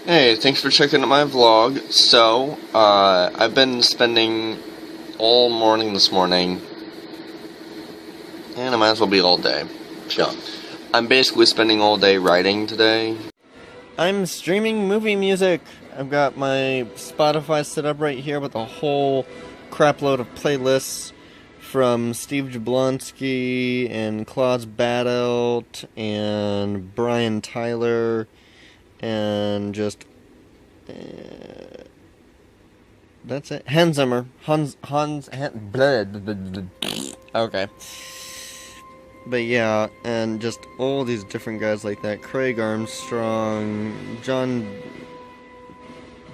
Hey, thanks for checking out my vlog. I've been spending all morning this morning, and I might as well be all day. Sure. I'm basically spending all day writing today. I'm streaming movie music. I've got my Spotify set up right here with a whole crapload of playlists from Steve Jablonsky and Claus Badelt and Brian Tyler and just that's it. Hans Zimmer. Okay. But yeah, and just all these different guys like that. Craig Armstrong, John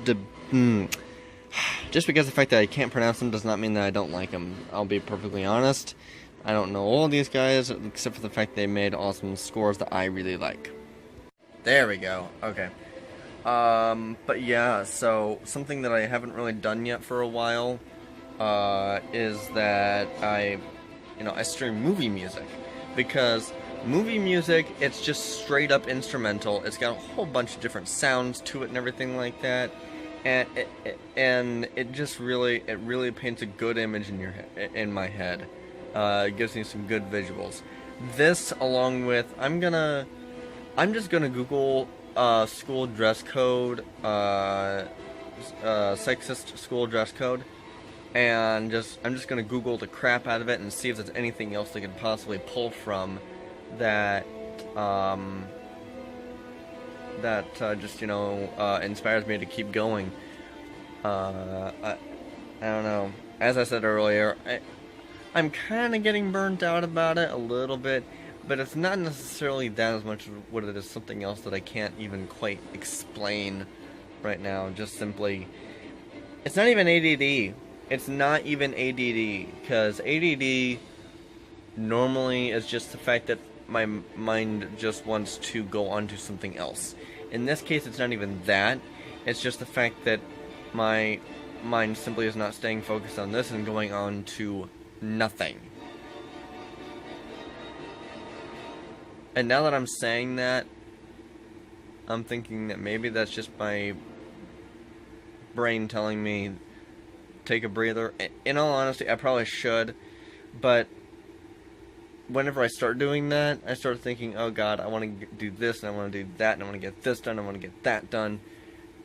De... Just because the fact that I can't pronounce them does not mean that I don't like them. I'll be perfectly honest. I don't know all these guys, except for the fact they made awesome scores that I really like. There we go. Okay. But yeah, so something that I haven't really done yet for a while, is that I stream movie music. Because movie music, it's just straight up instrumental. It's got a whole bunch of different sounds to it and everything like that. And it just really, it really paints a good image in my head. It gives me some good visuals. This, along with, I'm just gonna Google school dress code, sexist school dress code, and I'm just gonna Google the crap out of it and see if there's anything else they could possibly pull from that, inspires me to keep going. I don't know. As I said earlier, I'm kind of getting burnt out about it a little bit, but it's not necessarily that as much as what it is something else that I can't even quite explain right now. Just simply, it's not even ADD. It's not even ADD, because ADD normally is just the fact that my mind just wants to go on to something else. In this case, it's not even that. It's just the fact that my mind simply is not staying focused on this and going on to nothing. And now that I'm saying that, I'm thinking that maybe that's just my brain telling me, take a breather. In all honesty, I probably should, but whenever I start doing that, I start thinking, oh god, I want to do this, and I want to do that, and I want to get this done, I want to get that done.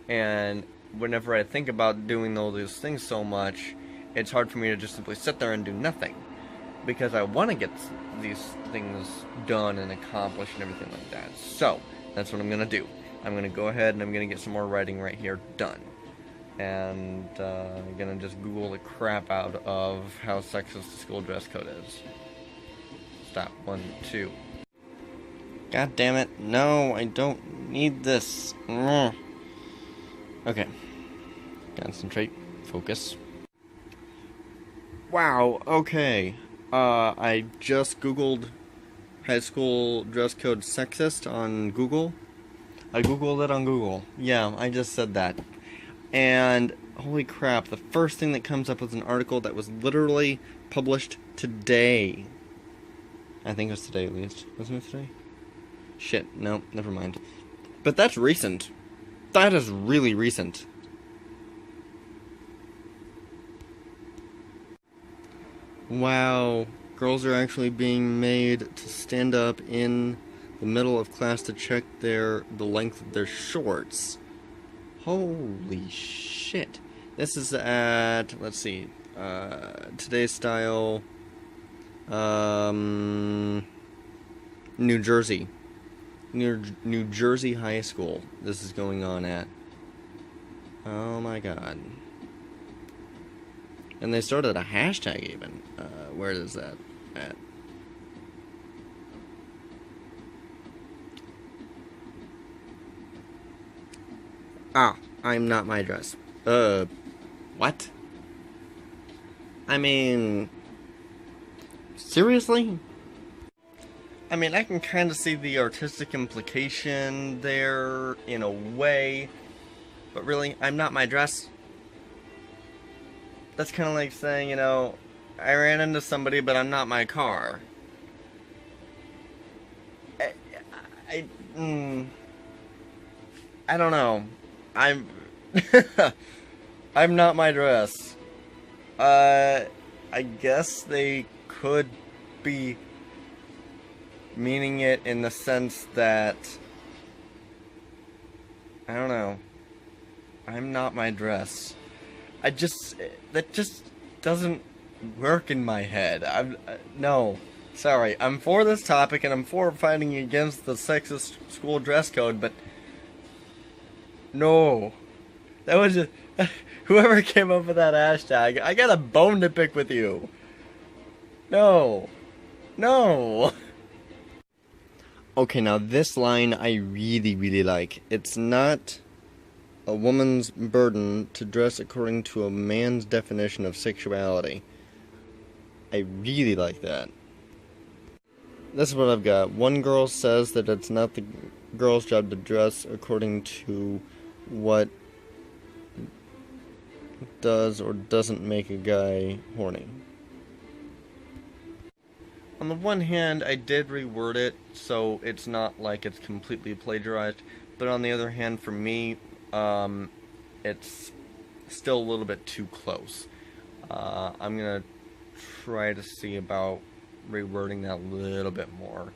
And whenever I think about doing all those things so much, it's hard for me to just simply sit there and do nothing. Because I want to get these things done and accomplished and everything like that. So, that's what I'm going to do. I'm going to go ahead and I'm going to get some more writing right here done. And I'm going to just Google the crap out of how sexist the school dress code is. Stop. 1, 2. God damn it. No, I don't need this. Okay. Concentrate. Focus. Wow, okay. I just Googled high school dress code sexist on Google. I Googled it on Google. Yeah, I just said that. And holy crap, the first thing that comes up is an article that was literally published today. I think it was today at least. Wasn't it today? Shit, no, never mind. But that's recent. That is really recent. Wow, girls are actually being made to stand up in the middle of class to check the length of their shorts. Holy shit. This is at, let's see, Today's Style, New Jersey. New Jersey High School this is going on at. Oh my god. And they started a hashtag even. Where is that at? Ah, I'm not my dress. What? I mean, seriously? I mean, I can kind of see the artistic implication there, in a way. But really, I'm not my dress. That's kind of like saying, I ran into somebody, but I'm not my car. I, I don't know. I'm I'm not my dress. I guess they could be meaning it in the sense that I don't know. I'm not my dress. I just that just doesn't work in my head. I'm no. Sorry. I'm for this topic and I'm for fighting against the sexist school dress code, but no. That was just whoever came up with that hashtag. I got a bone to pick with you. No. No. Okay, now this line I really, really like. It's not a woman's burden to dress according to a man's definition of sexuality. I really like that. This is what I've got. One girl says that it's not the girl's job to dress according to what does or doesn't make a guy horny. On the one hand, I did reword it so it's not like it's completely plagiarized, but on the other hand, for me, it's still a little bit too close. I'm gonna try to see about rewording that a little bit more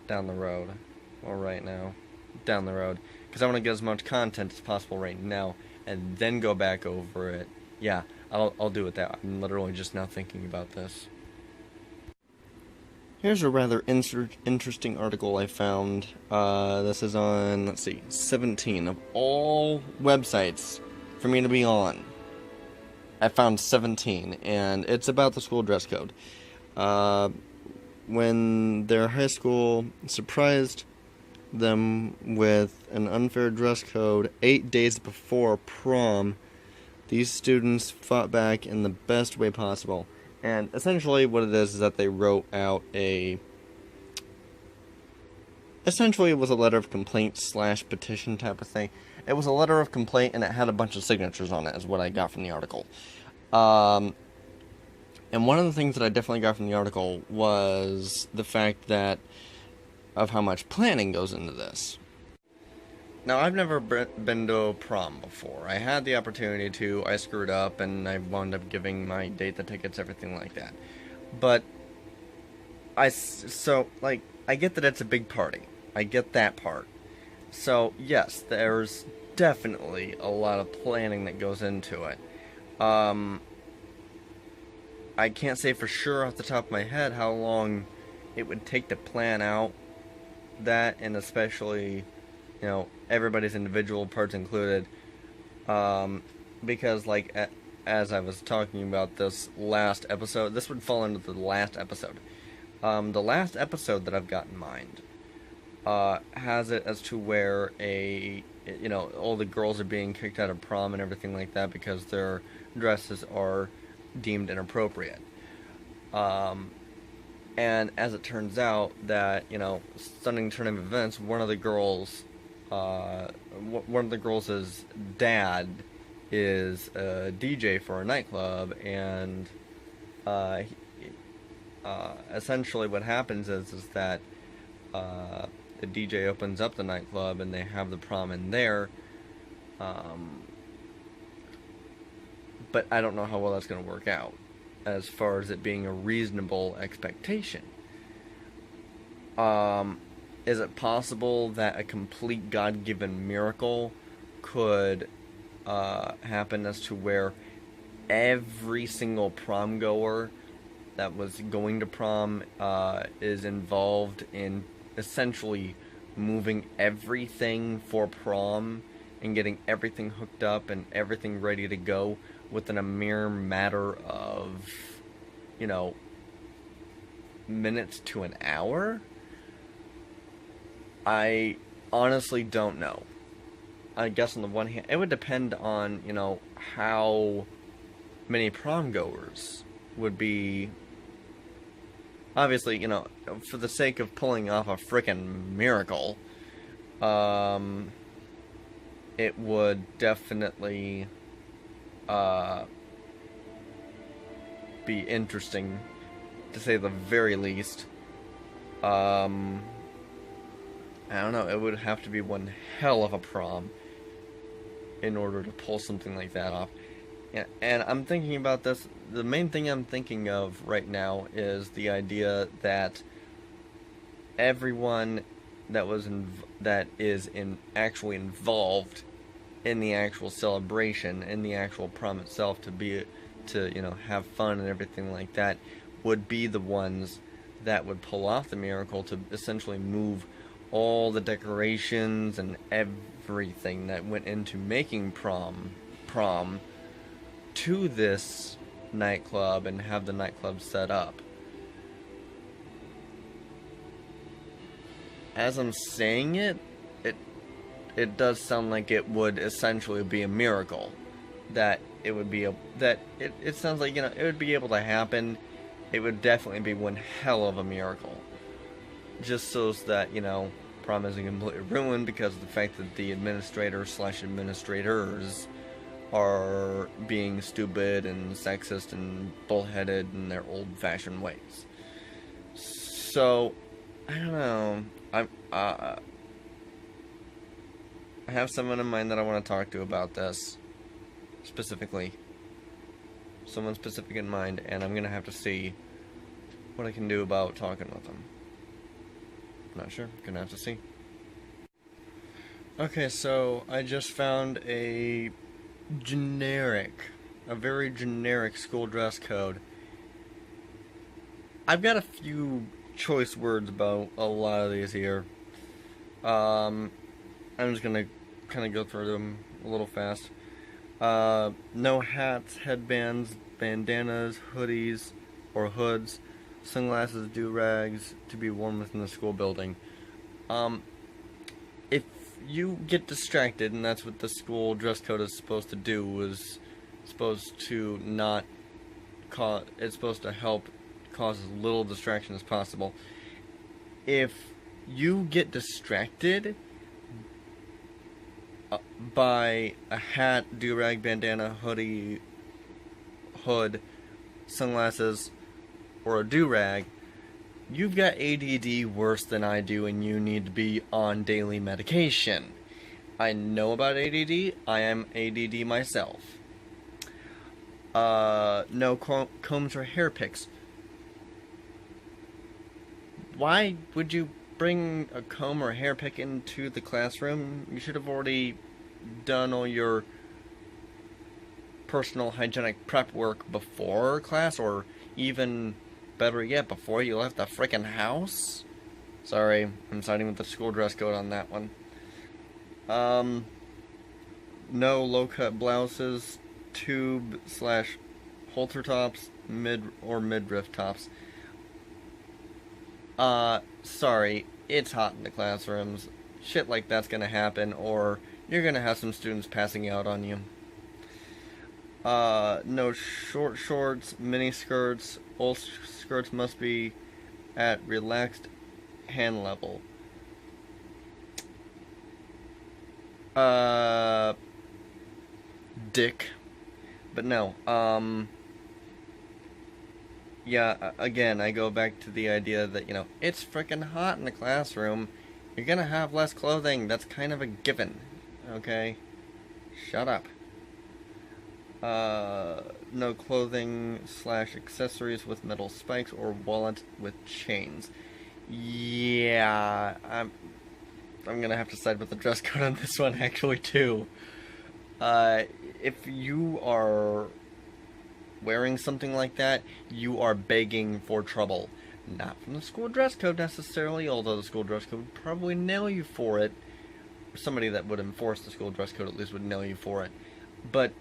down the road, or right now, down the road, because I want to get as much content as possible right now, and then go back over it. Yeah, I'll do it that. I'm literally just now thinking about this. Here's a rather interesting article I found. This is on, let's see, 17 of all websites for me to be on. I found 17, and it's about the school dress code. When their high school surprised them with an unfair dress code 8 days before prom, these students fought back in the best way possible. And essentially what it is that they wrote out essentially it was a letter of complaint / petition type of thing. It was a letter of complaint and it had a bunch of signatures on it, is what I got from the article. And one of the things that I definitely got from the article was the fact that of how much planning goes into this. Now, I've never been to a prom before. I had the opportunity to, I screwed up, and I wound up giving my date the tickets, everything like that. But, I get that it's a big party. I get that part. So, yes, there's definitely a lot of planning that goes into it. I can't say for sure off the top of my head how long it would take to plan out that, and especially, you know, everybody's individual parts included, because, like, as I was talking about this last episode, this would fall into the last episode. The last episode that I've got in mind, has it as to where all the girls are being kicked out of prom and everything like that because their dresses are deemed inappropriate. And as it turns out that, stunning turn of events, one of the girls' dad is a DJ for a nightclub, and essentially what happens is that the DJ opens up the nightclub and they have the prom in there. But I don't know how well that's going to work out as far as it being a reasonable expectation. Is it possible that a complete God-given miracle could happen as to where every single prom goer that was going to prom is involved in essentially moving everything for prom and getting everything hooked up and everything ready to go within a mere matter of, minutes to an hour? I honestly don't know. I guess on the one hand, it would depend on, how many prom goers would be. Obviously, for the sake of pulling off a frickin' miracle, it would definitely be interesting, to say the very least. I don't know, it would have to be one hell of a prom in order to pull something like that off. Yeah, and I'm thinking about this. The main thing I'm thinking of right now is the idea that everyone that is actually involved in the actual celebration, in the actual prom itself, to have fun and everything like that, would be the ones that would pull off the miracle to essentially move all the decorations and everything that went into making prom to this nightclub and have the nightclub set up. As I'm saying it it does sound like it would essentially be a miracle. That it would be it sounds like, it would be able to happen. It would definitely be one hell of a miracle. Just so that, prom isn't completely ruined because of the fact that the administrator slash administrators are being stupid and sexist and bullheaded in their old-fashioned ways. So, I don't know. I have someone in mind that I want to talk to about this specifically. Someone specific in mind, and I'm gonna have to see what I can do about talking with them. I'm not sure. Gonna have to see. Okay, so I just found a very generic school dress code. I've got a few choice words about a lot of these here. I'm just gonna kind of go through them a little fast. No hats, headbands, bandanas, hoodies, or hoods, sunglasses, do-rags to be worn within the school building. If you get distracted, and that's what the school dress code is supposed to do, is supposed to not cause, it's supposed to help cause as little distraction as possible. If you get distracted by a hat, do-rag, bandana, hoodie, hood, sunglasses, or a do-rag, you've got ADD worse than I do, and you need to be on daily medication. I know about ADD. I am ADD myself. No combs or hair picks. Why would you bring a comb or hair pick into the classroom? You should have already done all your personal hygienic prep work before class, or even better yet, before you left the frickin' house. Sorry, I'm siding with the school dress code on that one. No low-cut blouses, tube/halter tops, midriff tops. Sorry, it's hot in the classrooms. Shit like that's gonna happen, or you're gonna have some students passing out on you. No short shorts, mini skirts. All skirts must be at relaxed hand level. Dick. But no, yeah, again, I go back to the idea that, it's freaking hot in the classroom. You're gonna have less clothing. That's kind of a given. Okay? Shut up. No clothing/accessories with metal spikes or wallet with chains. Yeah, I'm gonna have to side with the dress code on this one, actually, too. If you are wearing something like that, you are begging for trouble. Not from the school dress code necessarily, although the school dress code would probably nail you for it. Somebody that would enforce the school dress code at least would nail you for it. But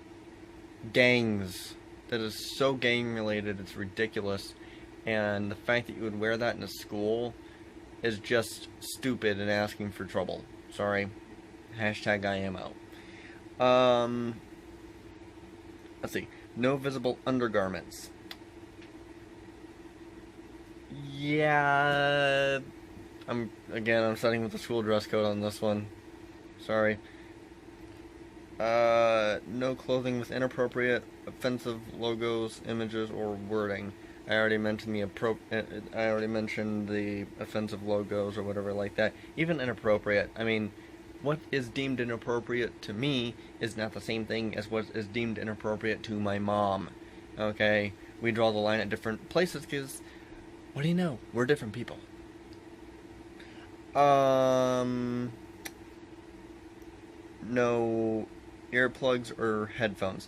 gangs, that is so gang related, it's ridiculous. And the fact that you would wear that in a school is just stupid and asking for trouble. Sorry. Hashtag I am out. Let's see. No visible undergarments. Yeah. I'm siding with the school dress code on this one. Sorry. No clothing with inappropriate, offensive logos, images, or wording. I already mentioned I already mentioned the offensive logos or whatever like that. Even inappropriate. I mean, what is deemed inappropriate to me is not the same thing as what is deemed inappropriate to my mom. Okay, we draw the line at different places because, what do you know? We're different people. No earplugs or headphones.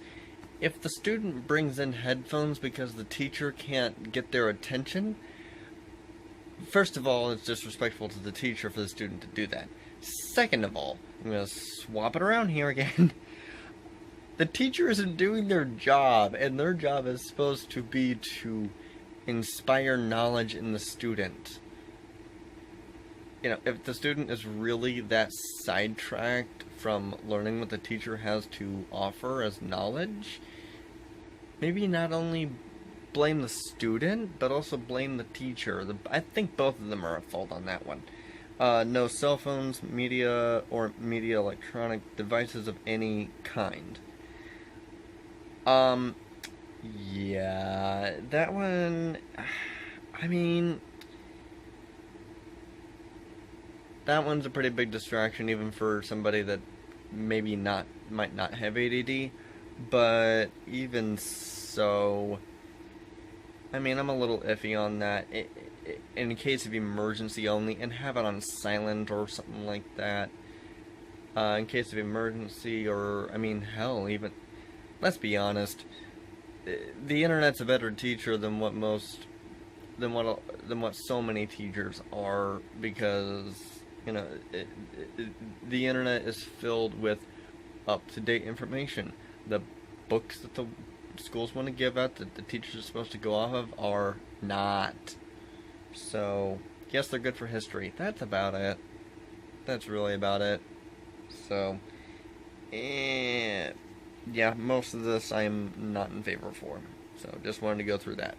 If the student brings in headphones because the teacher can't get their attention, first of all, it's disrespectful to the teacher for the student to do that. Second of all, I'm going to swap it around here again. The teacher isn't doing their job, and their job is supposed to be to inspire knowledge in the student. You know, if the student is really that sidetracked from learning what the teacher has to offer as knowledge, maybe not only blame the student, but also blame the teacher. I think both of them are at fault on that one. No cell phones, media, or media electronic devices of any kind. Yeah, that one, I mean, that one's a pretty big distraction even for somebody that might not have ADD, but even so, I mean, I'm a little iffy on that. In case of emergency only, and have it on silent or something like that. In case of emergency, or, I mean, hell, even, let's be honest, the internet's a better teacher than what so many teachers are, because, you know, the internet is filled with up-to-date information. The books that the schools want to give out that the teachers are supposed to go off of are not. So, yes, they're good for history. That's about it. That's really about it. So, yeah, most of this I am not in favor for. So, just wanted to go through that.